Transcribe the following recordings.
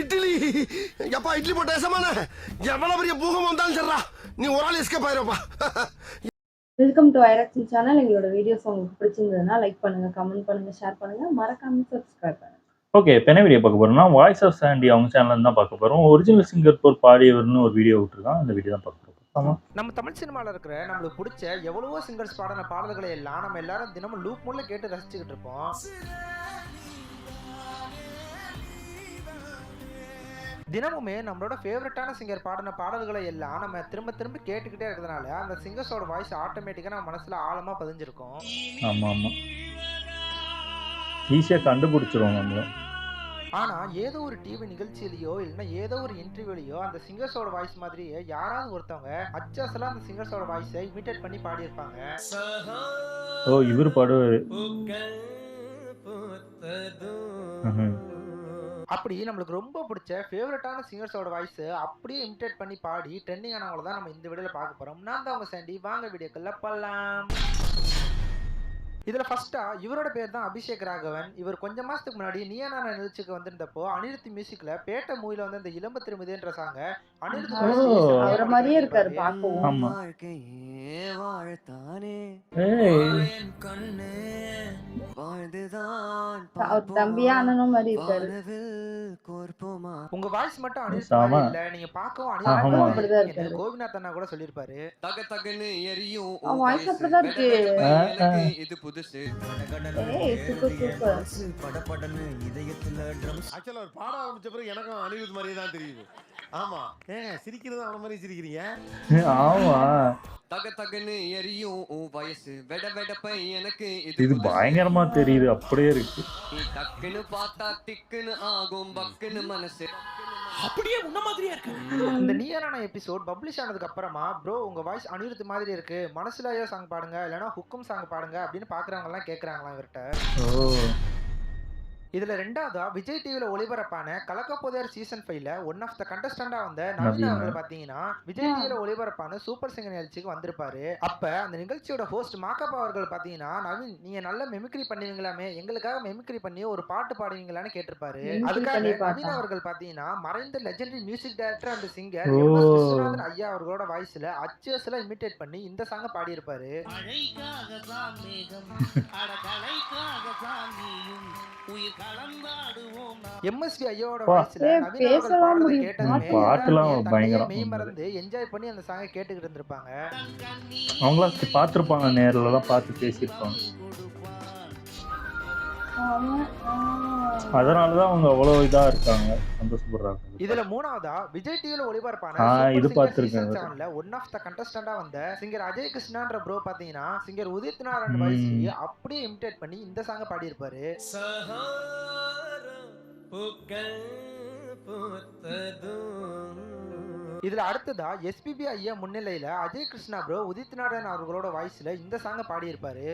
இட்லி எப்பா இட்லி போட்ட சமான எவ்வளவு பெரிய பூகம் வந்தாலும் சரிடா நீ ஒரு ஆள் எஸ்கேப் ஆயிருப்பா. வெல்கம் டு ஐராக்ஷன் சேனல். எங்களோட வீடியோஸ் உங்களுக்கு பிடிச்சிருந்ததுன்னா லைக் பண்ணுங்க, கமெண்ட் பண்ணுங்க, ஷேர் பண்ணுங்க, மறக்காம சப்ஸ்கிரைப் பண்ணுங்க. ஓகே, இப்போ என்ன வீடியோ பார்க்க போறோம்னா வாய்ஸ் ஆஃப் சாண்டி அவங்க சேனல்ல தான் பார்க்க போறோம். ஒரிஜினல் சிங்கப்பூர் பாடியவர்னு ஒரு வீடியோ விட்டுருக்கான், அந்த வீடியோ தான் பார்க்க போறோம். ஆமா, நம்ம தமிழ் சினிமாவில் இருக்கிற நம்மளுக்கு பிடிச்ச எவ்வளவோ சிங்கர்ஸ் பாடின பாடல்களை எல்லாம் நம்ம எல்லாரும் தினமும் லூப் மூலம் கேட்டு ரசிச்சுக்கிட்டு இருப்போம். தினமுமே நம்மளோட ஃபேவரட்டான சிங்கர் பாடின பாடல்களை எல்லாம் நம்ம திரும்ப திரும்ப கேட்டுக்கிட்டே இருக்கிறதுனால அந்த சிங்கர்ஸோட வாய்ஸ் ஆட்டோமேட்டிக்காக நம்ம மனசுல ஆழமா பதிஞ்சிருக்கும். ஆமா ஆமா, ஈஸியா கண்டுபிடிச்சிருவோம் நம்மள. ஆனா ஏதோ ஒரு டிவி நிகழ்ச்சியிலயோ இல்லைன்னா ஏதோ ஒரு இன்டர்வியூலயோ அந்த சிங்கர்ஸோட வாய்ஸ் மாதிரியே யாராவது ஒருத்தவங்க அச்சாசலா அந்த சிங்கர்ஸோட வாய்ஸை இமிட்டேட் பண்ணி பாடியிருப்பாங்க. ஓ, இவர் பாடுவாரு. அப்படி நம்மளுக்கு ரொம்ப பிடிச்ச ஃபேவரட்டான சிங்கர்ஸோட வாய்ஸ் அப்படியே இமிட்டேட் பண்ணி பாடி ட்ரெண்டிங் ஆனவங்கள தான் நம்ம இந்த வீடியோல பார்க்க போறோம். நான் தான் அவங்க சாண்டி. வாங்க வீடியோக்குள்ள போலாம். இதுல ஃபர்ஸ்டா இவரோட பேர் தான் அபிஷேக் ராகவன். இவர் கொஞ்ச மாசத்துக்கு முன்னாடி நீயா நானா நிகழ்ச்சிக்கு வந்திருந்தப்போ அனிருத் மியூசிக்ல பேட்ட மூவில வந்து இந்த இளம்ப திருமதின்ற சாங்க அனிருத் அவர மாதிரியே இருக்காரு பாக்கவும். ஆமா, அவர் தம்பியா அண்ணனும் மாதிரி இருக்காரு. உங்க வாய்ஸ் மட்டும் அனிருத் மாதிரி இல்ல, நீங்க பாக்கவும் அனிருத் அப்படிதான் இருக்காரு. கோவிநாத் அண்ணா கூட சொல்லிருப்பாரு. வாய்ஸ் அப்படிதான் இருக்கு. இது புதுசு. ஆக்சுவலா ஒரு பாட ஆரம்பிச்ச பிறகு எனக்கும் அனிருத் மாதிரியே தான் தெரியுது. ஆமா, சிரிக்கிறது அவன மாதிரி சிரிக்கிறீங்க. ஆமா, தக தகன்னு எரியும் உன் வயசு வெட வெடப்ப எனக்கு இது பயங்கரமா தெரியுது, அப்படியே இருக்கு. டக்குன்னு பார்த்தா திக்குன்னு ஆகும் பக்குன்னு மனசு அப்படியே உன்ன மாதிரியா இருக்கு. இந்த நீயானா எபிசோட் பப்ளிஷ் ஆனதுக்கு அப்புறமா ப்ரோ உங்க வாய்ஸ் அனிருத் மாதிரி இருக்கு, மனசுலயோ சாங் பாடுங்க இல்லனா ஹுக்கும் சாங் பாடுங்க அப்படின்னு பாக்குறவங்க எல்லாம் கேக்குறாங்களா இவர்ட்ட. ஓ, இதுல ரெண்டாவதா விஜய் டிவில ஒளிபரப்பான கலக்கப்போதையார் சீசன் 5ல ஒன் ஆஃப் த கண்டஸ்டண்டா வந்த நவீன் அவர்கள் பாத்தீங்கன்னா விஜய் டிவில ஒளிபரப்பான சூப்பர் சிங்கர் நிகழ்ச்சிக்கு வந்திருப்பாரு. அப்ப அந்த நிகழ்ச்சியோட ஹோஸ்ட் மாக்கப்பா அவர்கள் பாத்தீங்கன்னா நவீன் நீங்க நல்ல மெமிக்ரி பண்ணுவீங்களாமே, எங்களுக்காக மெமிக்ரி பண்ணி ஒரு பாட்டு பாடுவீங்களான்னு கேட்டிருப்பாரு. அதுக்காக நவீன் அவர்கள் பாத்தீங்கன்னா மறைந்த லெஜெண்டரி மியூசிக் டைரக்டர் அந்த சிங்கர் எம்.எஸ். விஸ்வநாதன் ஐயா அவர்களோட வாய்ஸ்ல அச்சஸ்ல இமிட்டேட் பண்ணி இந்த சாங்க பாடி இருப்பாரு. எம்எஸ்வி ஐயோட வாய்ஸ்ல நவீன் அவர்கள் பாடுறத கேட்டதுமே பாட்டுலாம் பயங்கரம். மெய் மறந்து என்ஜாய் பண்ணி அந்த சாங்கை கேட்டுக்கிட்டு இருந்திருப்பாங்க. அவங்களா பார்த்துருப்பாங்க, நேரில் தான் பார்த்து பேசியிருப்பாங்க. அதனாலதான் அவங்க அவ்வளவு இதா இருக்காங்க, சந்தோஷப்படுறாங்க. இதுல மூணாவதா விஜய் டிவில ஒளிபரப்பான இது பார்த்திருக்கேன். ஒன் ஆஃப் த கண்டஸ்டண்டா வந்த சிங்கர் அஜய் கிருஷ்ணான்ற ப்ரோ பாத்தீங்கன்னா சிங்கர் உதித் நாராயண் வாய்ஸ்ல அப்படியே இமிட்டேட் பண்ணி இந்த சாங்க பாடி இருப்பாரு. இதுல அடுத்ததா எஸ்பிபி ஐயா முன்னிலையில அஜய் கிருஷ்ணா ப்ரோ உதித் நாராயண் அவர்களோட வாய்ஸ்ல இந்த சாங்க பாடி இருப்பாரு.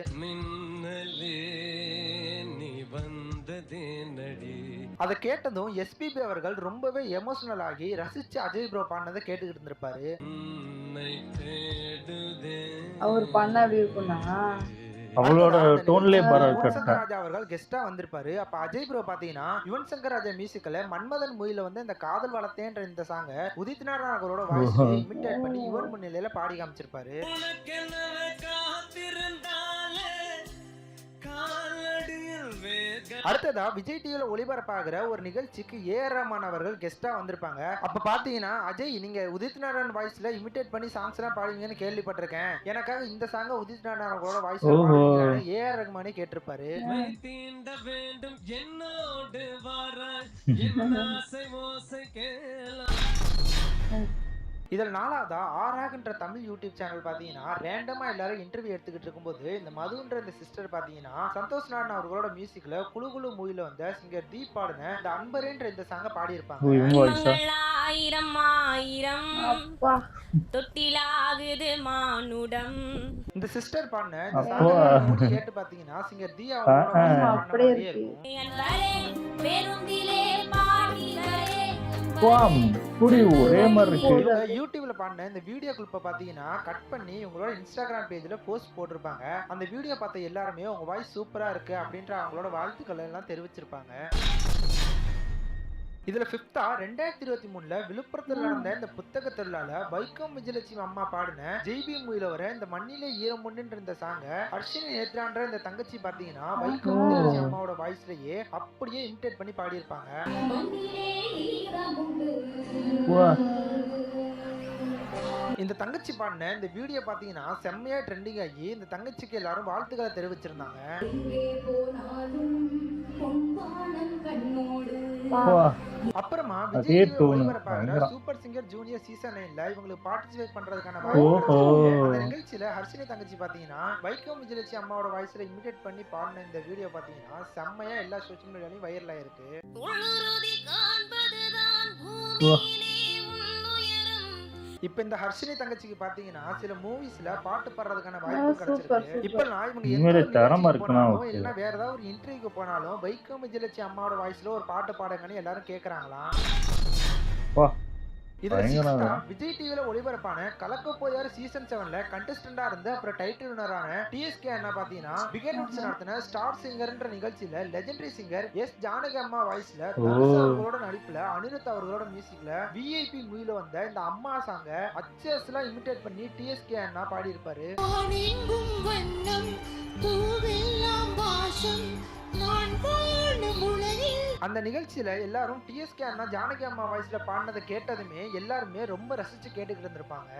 அதை கேட்டதும் எஸ்பிபி அவர்கள் ரொம்பவே எமோஷனல் ஆகி ரசிச்சு அஜய் ப்ரோ பாடினதை கேட்டுக்கிட்டு இருந்திருப்பாரு. அவர் பண்ண அப்படி இருக்குன்னா அவளோட டோன்லயே யுவன் சங்கர் ராஜா அவர்கள் கெஸ்டா வந்திருப்பாரு. அப்ப அஜய் ப்ரோ பாத்தீங்கன்னா யுவன் சங்கர் ராஜா மியூசிக்ல மன்மதன் மூவில வந்து இந்த காதல் வளர்த்தேன்ற இந்த சாங்க உதித் நாராயண் அவர்களோட வாய்ஸ் இமிட்டேட் பண்ணி யுவன் முன்னிலையில பாடி காமிச்சிருப்பாரு. அடுத்ததா விஜய் டிவில ஒளிபரப்பாகிற ஒரு நிகழ்ச்சிக்கு ஏஆர் ரஹ்மான் அவர்கள் கெஸ்டா வந்திருப்பாங்க. அப்ப பாத்தீங்கன்னா அஜய் நீங்க உதித் நாராயண் வாய்ஸ்ல இமிட்டேட் பண்ணி சாங்ஸ் எல்லாம் பாடுவீங்கன்னு கேள்விப்பட்டிருக்கேன், எனக்காக இந்த சாங்க உதித் நாராயண் அவர்களோட வாய்ஸ்ல ஏஆர் ரஹ்மானே கேட்டிருப்பாரு. இதில் நாலாவதா ஆராக்ன்ற தமிழ் யூடியூப் சேனல் பாத்தீங்கன்னா ரேண்டமா எல்லாரும் இன்டர்வியூ எடுத்துக்கிட்டு இருக்கும்போது இந்த மதுன்ற இந்த சிஸ்டர் பாத்தீங்கன்னா சந்தோஷ் நாராயண் அவர்களோட மியூசிக்ல குழு குழு மூவில வந்த சிங்கர் தீப் பாடுன இந்த அன்பரேன்ற இந்த சாங்க பாடி இருப்பாங்க. ஆயிரம் ஆயிரம் தொட்டிலாகுது மானுடம் இந்த சிஸ்டர் பாடுன இந்த சாங்க கேட்டு பாத்தீங்கன்னா சிங்கர் தி அவர்களோட அப்படியே இருக்கும். ஒரே மாதிரி இருக்கு. யூடியூப்ல பாடின இந்த வீடியோ கிளிப்பை பாத்தீங்கன்னா கட் பண்ணி உங்களோட இன்ஸ்டாகிராம் பேஜ்ல போஸ்ட் போட்டிருப்பாங்க. அந்த வீடியோ பார்த்த எல்லாருமே உங்க வாய்ஸ் சூப்பரா இருக்கு அப்படின்ற அவங்களோட வாழ்த்துக்கள் எல்லாம் தெரிவிச்சிருப்பாங்க. இதுல 5th 2023 விழுப்புரத்துல நடந்த இந்த புத்தக திருவிழால வைக்கம் விஜயலட்சுமி அம்மா பாடின ஜெய்பி மூவில வர இந்த மண்ணிலே ஈரமுண்டுன்ற இந்த சாங்க ஹர்ஷினி நேத்ரான்ற இந்த தங்கச்சி பாத்தீங்கன்னா வைக்கம் விஜயலட்சுமி அம்மாவோட வாய்ஸ்லயே அப்படியே இமிடேட் பண்ணி பாடியிருப்பாங்க. இந்த தங்கச்சி பாடின இந்த வீடியோ பாத்தீங்கன்னா செம்மையா ட்ரெண்டிங் ஆகி இந்த தங்கச்சிக்கு எல்லாரும் வாழ்த்துக்களை தெரிவிச்சிருந்தாங்க. அப்புறமா Vijay super singer junior season 9ல இவங்களுக்கு பார்ட்டிசிபேட் பண்றதுக்கான வாய்ப்பு. அந்த நிகழ்ச்சியில ஹர்ஷினி தங்கச்சி பாத்தீங்கன்னா வைக்கம் விஜயலட்சுமி அம்மாவோட வாய்ஸ்ல இமிடேட் பண்ணி பாடின இந்த வீடியோ பாத்தீங்கன்னா செம்மையா எல்லா சோஷியல் மீடியாலயும் வைரல் ஆயிருக்கு. இப்ப இந்த ஹர்ஷினி தங்கச்சிக்கு பாத்தீங்கன்னா சில மூவிஸ்ல பாட்டு பாடுறதுக்கான வாய்ப்பு கிடைச்சிருக்கு. இப்ப நான் இவங்க தரமா இருக்கணும் இல்ல வேற ஏதாவது ஒரு இன்டர்வியூக்கு போனாலும் வைக்கம் விஜயலட்சுமி அம்மாவோட வாய்ஸ்ல ஒரு பாட்டு பாடுங்கன்னு எல்லாரும் கேக்குறாங்களாம். விஜய் டிவில ஒளிபரப்பான கலக்க போயார் சீசன் 7ல கண்டஸ்டண்டா இருந்த அப்புறம் டைட்டில் வினரான டிஎஸ்கே அண்ணா பாத்தீங்கன்னா பிகர் நோட்ஸ் நடத்தின ஸ்டார் சிங்கர்ன்ற நிகழ்ச்சியில லெஜெண்டரி சிங்கர் எஸ் ஜானகி அம்மா வாய்ஸ்ல அவர்களோட நடிப்புல அனிருத் அவர்களோட மியூசிக்ல விஐபி மூவில வந்த இந்த அம்மா சாங்க அச்சஸ்லாம் இமிடேட் பண்ணி டிஎஸ்கே அண்ணா பாடி இருப்பாரு. அந்த நிகழ்ச்சியில எல்லாரும் டிஎஸ்கே அண்ணா ஜானகி அம்மா வாய்ஸ்ல பாடினதை கேட்டதுமே எல்லாருமே ரொம்ப ரசிச்சு கேட்டுக்கிட்டு இருந்திருப்பாங்க.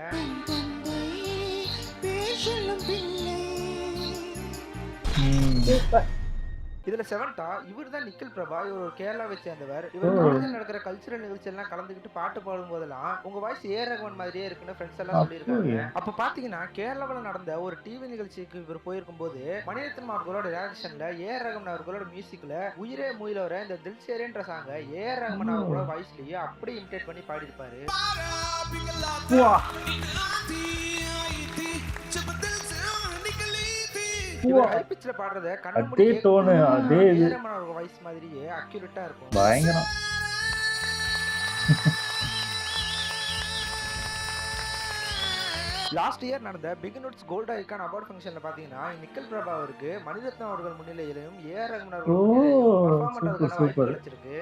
இதுல 7th இவர் தான் நிக்கில் பிரபா. இவர் ஒரு கேரளாவை சேர்ந்தவர். இவர் காலேஜில் நடக்கிற கல்ச்சுரல் நிகழ்ச்சி எல்லாம் கலந்துக்கிட்டு பாட்டு பாடும் போதெல்லாம் உங்க வாய்ஸ் ஏஆர் ரஹ்மான் மாதிரியே இருக்குன்னு ஃப்ரெண்ட்ஸ் எல்லாம் சொல்லியிருக்காங்க. அப்ப பாத்தீங்கன்னா கேரளாவில் நடந்த ஒரு டிவி நிகழ்ச்சிக்கு இவர் போயிருக்கும் போது மணிரத்னம் அவர்களோட டைரக்ஷன்ல ஏஆர் ரஹ்மான் அவர்களோட மியூசிக்ல உயிரே மூயில வர இந்த தில்சேரேன்ற சாங்க ஏஆர் ரஹ்மான் அவர்களோட வாய்ஸ்லயே அப்படியே இமிடேட் பண்ணி பாடியிருப்பாரு. ஹை பிட்ச்ல பாடுறத கண்ண டோன் அதே வாய்ஸ் மாதிரியே அக்யூரேட்டா இருக்கும். பயங்கரம். லாஸ்ட் இயர் நடந்த big notes gold icon award ஃபங்க்ஷன்ல பாத்தீங்கன்னா நிக்கில் பிரபா அவருக்கு மணிரத்னம் அவர்கள் முன்னிலையிலும் ஏஆர் ரஹ்மான் அவர்கள் முன்னிலையிலும் பெர்ஃபார்ம் பண்றதுக்கான வாய்ப்பு கிடைச்சிருக்கு.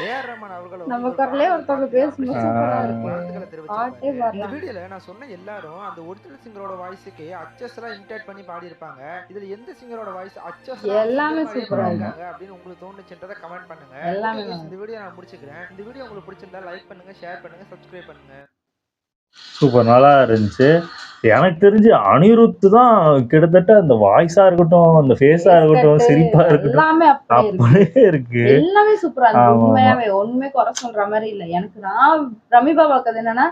ஏஆர் ரஹ்மான் அவர்கள் நம்ம குரலே ஒருத்தங்க பேசும்போது சூப்பரா இருக்கு. பாட்டே வரல. இந்த வீடியோல நான் சொன்ன எல்லாரும் அந்த ஒரிஜினல் சிங்கரோட வாய்ஸ்க்கு அச்சஸ்லாம் இமிடேட் பண்ணி பாடி இருப்பாங்க. இதுல எந்த சிங்கரோட வாய்ஸ் அச்சஸ் எல்லாமே சூப்பரா இருக்காங்க அப்படினு உங்களுக்கு தோணுச்சுன்றத கமெண்ட் பண்ணுங்க. இந்த வீடியோ நான் முடிச்சுக்கிறேன். இந்த வீடியோ உங்களுக்கு பிடிச்சிருந்தா லைக் பண்ணுங்க, ஷேர் பண்ணுங்க, சப்ஸ்கிரைப் பண்ணுங்க. சூப்பர், நல்லா இருந்துச்சு. எனக்கு தெரிஞ்சு அனிருத் தான் கிட்டத்தட்ட அந்த வாய்ஸா இருக்கட்டும், அந்த ஃபேஸா இருக்கட்டும், சிரிப்பா இருக்கட்டும், எல்லாமே அப்படியே இருக்கு. எல்லாமே சூப்பரா இருக்கு. உண்மையாவே ஒண்ணுமே குறை சொல்ற மாதிரி இல்ல. எனக்கு நான் ரமி பாபாக்கு என்னன்னா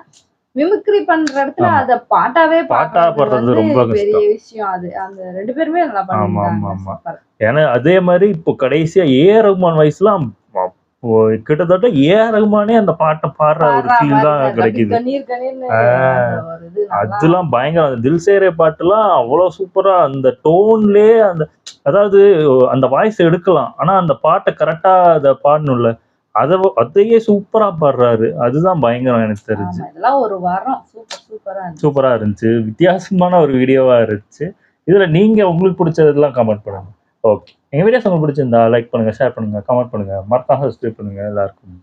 மிமிக்ரி பண்ற இடத்துல அத பாட்டாவே பாடுறது ரொம்ப பெரிய விஷயம். அது அந்த ரெண்டு பேருமே நல்லா பண்ணிருக்காங்க. ஏன்னா அதே மாதிரி இப்போ கடைசியா ஏஆர் ரஹ்மான் வாய்ஸ்லாம் கிட்டத்தட்ட ஏஆர் ரஹ்மானே அந்த பாட்டை பாடுற ஒரு ஃபீல் தான் கிடைக்குது. அதெல்லாம் பயங்கரம். அந்த தில்சேரே பாட்டுலாம் அவ்வளவு சூப்பரா அந்த டோன்லயே அந்த அதாவது அந்த வாய்ஸ் எடுக்கலாம், ஆனா அந்த பாட்டை கரெக்டா அதை பாடணும்ல, அதையே சூப்பரா பாடுறாரு. அதுதான் பயங்கரம். எனக்கு தெரிஞ்சு ஒரு வாரம் சூப்பரா இருந்துச்சு. வித்தியாசமான ஒரு வீடியோவா இருந்துச்சு. இதுல நீங்க உங்களுக்கு பிடிச்சதெல்லாம் கமெண்ட் பண்ணுங்க. ஓகே, எங்க வீடியோஸ் உங்களுக்கு பிடிச்சிருந்தா லைக் பண்ணுங்க, ஷேர் பண்ணுங்க, கமெண்ட் பண்ணுங்க, மறக்காம சப்ஸ்கிரைப் பண்ணுங்க. எல்லாருக்கும்